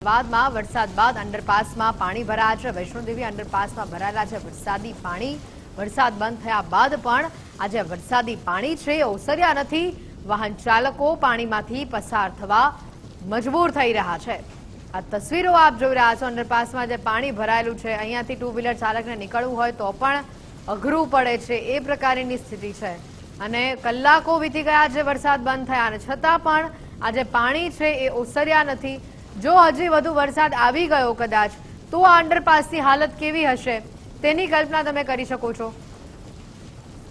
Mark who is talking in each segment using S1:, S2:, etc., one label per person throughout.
S1: અમદાવાદમાં વરસાદ બાદ અંડરપાસમાં પાણી ભરાયા છે। વૈષ્ણોદેવી અંડરપાસમાં ભરાયેલા છે વરસાદી પાણી। વરસાદ બંધ થયા બાદ પણ આજે વરસાદી પાણી છે ઓસર્યા નથી। વાહન ચાલકો પાણીમાંથી પસાર થવા મજબૂર થઈ રહ્યા છે। આ તસવીરો આપ જોઈ રહ્યા છો। અંડરપાસમાં જે પાણી ભરાયેલું છે અહીંયાથી ટુ વ્હીલર ચાલકને નીકળવું હોય તો પણ અઘરું પડે છે, એ પ્રકારની સ્થિતિ છે। અને કલાકો વીતી ગયા છે વરસાદ બંધ થયા અને છતાં પણ આજે પાણી છે એ ઓસર્યા નથી। જો હજી વધુ વરસાદ આવી ગયો કદાચ તો આ અંડરપાસની હાલત કેવી હશે તેની કલ્પના તમે કરી શકો છો।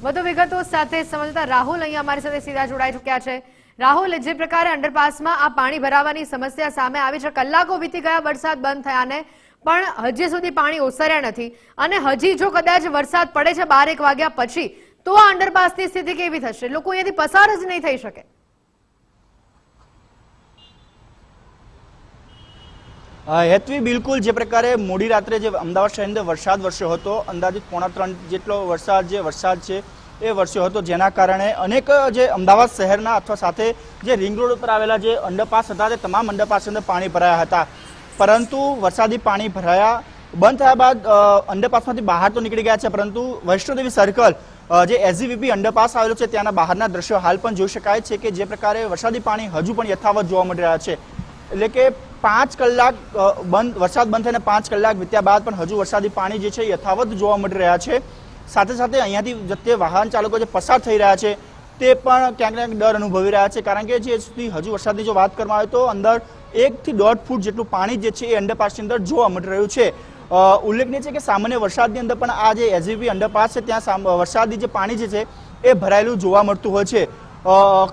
S1: વધુ વિગતો સાથે સંવાદદાતા રાહુલ અહીંયા અમારી સાથે સીધા જોડાઈ ચૂક્યા છે। રાહુલ, જે પ્રકારે અંડરપાસમાં આ પાણી ભરાવાની સમસ્યા સામે આવી છે, કલાકો વીતી ગયા વરસાદ બંધ થયાને પણ હજી સુધી પાણી ઓસર્યા નથી અને હજી જો કદાચ વરસાદ પડે છે 12 વાગ્યા પછી તો આ અંડરપાસની સ્થિતિ કેવી થશે? લોકો અહીંયાથી પસાર જ નહીં થઈ શકે।
S2: હેતવી, બિલકુલ જે પ્રકારે મોડી રાત્રે જે અમદાવાદ શહેરની અંદર વરસાદ વરસ્યો હતો, અંદાજિત 3.5 જેટલો વરસાદ છે એ વરસ્યો હતો, જેના કારણે અનેક જે અમદાવાદ શહેરના અથવા સાથે જે રિંગ રોડ ઉપર આવેલા જે અંડરપાસ હતા તે તમામ અંડરપાસની અંદર પાણી ભરાયા હતા। પરંતુ વરસાદી પાણી ભરાયા બંધ થયા બાદ અંડરપાસમાંથી બહાર તો નીકળી ગયા છે, પરંતુ વૈષ્ણોદેવી સર્કલ જે એસજીવીપી અંડરપાસ આવેલો છે ત્યાંના બહારના દ્રશ્યો હાલ પણ જોઈ શકાય છે કે જે પ્રકારે વરસાદી પાણી હજુ પણ યથાવત જોવા મળી રહ્યા છે। એટલે કે 5 કલાક વરસાદ બંધ થઈને 5 કલાક વીત્યા બાદ પણ હજુ વરસાદી પાણી જે છે યથાવત જોવા મળી રહ્યા છે। સાથે સાથે અહીંયાથી જે વાહન ચાલકો જે પસાર થઈ રહ્યા છે તે પણ ક્યાંક ને ક્યાંક ડર અનુભવી રહ્યા છે, કારણ કે જે સુધી હજુ વરસાદની જો વાત કરવામાં આવે તો અંદર 1 થી 1.5 ફૂટ જેટલું પાણી જે છે એ અંડરપાસની અંદર જોવા મળી રહ્યું છે। ઉલ્લેખનીય છે કે સામાન્ય વરસાદની અંદર પણ આ જે એસજીવી અંડરપાસ છે ત્યાં વરસાદી જે પાણી જે છે એ ભરાયેલું જોવા મળતું હોય છે।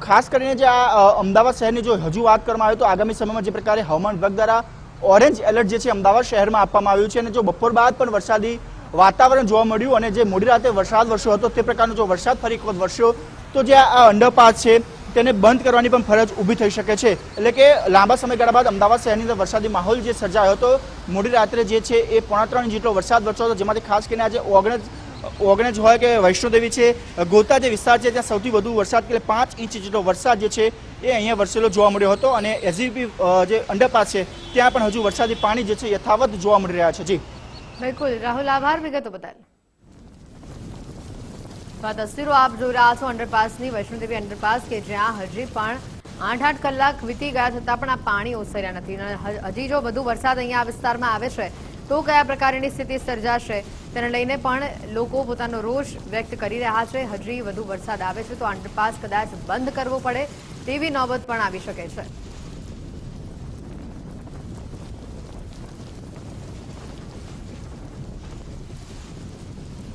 S2: ખાસ કરીને જે આ અમદાવાદ શહેરની જો હજુ વાત કરવામાં આવે તો આગામી સમયમાં જે પ્રકારે હવામાન વિભાગ દ્વારા ઓરેન્જ એલર્ટ જે છે અમદાવાદ શહેરમાં આપવામાં આવ્યું છે અને જો બપોર બાદ પણ વરસાદી વાતાવરણ જોવા મળ્યું અને જે મોડી રાતે વરસાદ વરસ્યો હતો તે પ્રકારનો જો વરસાદ ફરી એક વખત વરસ્યો તો જે આ અંડરપાસ છે તેને બંધ કરવાની પણ ફરજ ઊભી થઈ શકે છે। એટલે કે લાંબા સમયગાળા બાદ અમદાવાદ શહેરની અંદર વરસાદી માહોલ જે સર્જાયો હતો, મોડી રાત્રે જે છે એ 3.5 જેટલો વરસાદ વરસ્યો હતો, જેમાંથી ખાસ કરીને આજે ઓગણજ હોય કે વૈષ્ણોદેવી છે, ગોતા જે વિસ્તાર છે ત્યાં સૌથી વધુ વરસાદ એટલે 5 ઇંચ જેટલો વરસાદ જે છે એ અહીંયા વરસેલો જોવા મળ્યો હતો અને એસજીપી જે અંડરપાસ છે ત્યાં પણ હજુ વરસાદી પાણી જે છે યથાવત જોવા મળી રહ્યા છે। જી
S1: બિલકુલ રાહુલ, આભાર વિગતો બદલ। તસવીરો આપ જોઈ રહ્યા છો અંડરપાસની, વૈષ્ણોદેવી અંડરપાસ કે જ્યાં હજી પણ 8 કલાક વીતી ગયા છતાં પણ આ પાણી ઓસર્યા નથી અને હજી જો વધુ વરસાદ અહીંયા આ વિસ્તારમાં આવે છે તો કયા પ્રકારની સ્થિતિ સર્જાશે તેને લઈને પણ લોકો પોતાનો રોષ વ્યક્ત કરી રહ્યા છે। હજી વધુ વરસાદ આવે છે તો અંડરપાસ કદાચ બંધ કરવો પડે તેવી નોબત પણ આવી શકે છે।